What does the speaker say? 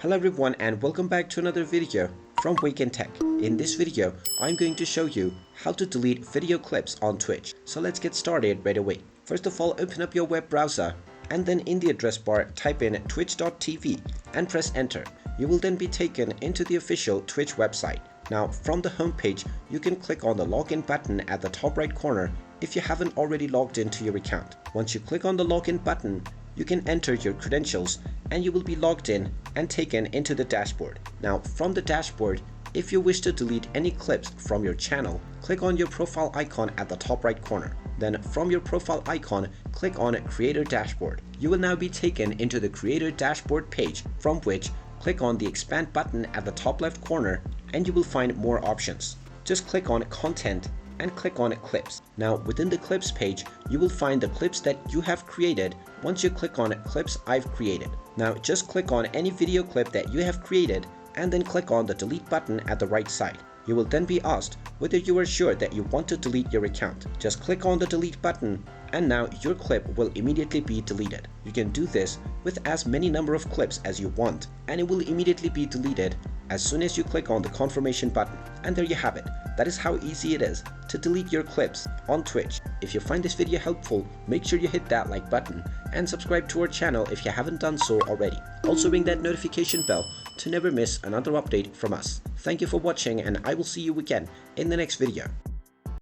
Hello everyone and welcome back to another video from Wake&Tech. In this video, I'm going to show you how to delete video clips on Twitch. So let's get started right away. First of all, open up your web browser and then in the address bar type in twitch.tv and press enter. You will then be taken into the official Twitch website. Now from the home page, you can click on the login button at the top right corner if you haven't already logged into your account. Once you click on the login button, you can enter your credentials and you will be logged in and taken into the dashboard. Now from the dashboard, if you wish to delete any clips from your channel, click on your profile icon at the top right corner. Then from your profile icon, click on Creator Dashboard. You will now be taken into the Creator Dashboard page, from which click on the expand button at the top left corner and you will find more options. Just click on Content and click on Clips. Now within the Clips page, you will find the clips that you have created once you click on Clips I've created. Now just click on any video clip that you have created and then click on the delete button at the right side. You will then be asked whether you are sure that you want to delete your account. Just click on the delete button and now your clip will immediately be deleted. You can do this with as many number of clips as you want and it will immediately be deleted as soon as you click on the confirmation button. And there you have it. That is how easy it is to delete your clips on Twitch. If you find this video helpful, make sure you hit that like button and subscribe to our channel if you haven't done so already. Also ring that notification bell to never miss another update from us. Thank you for watching and I will see you again in the next video.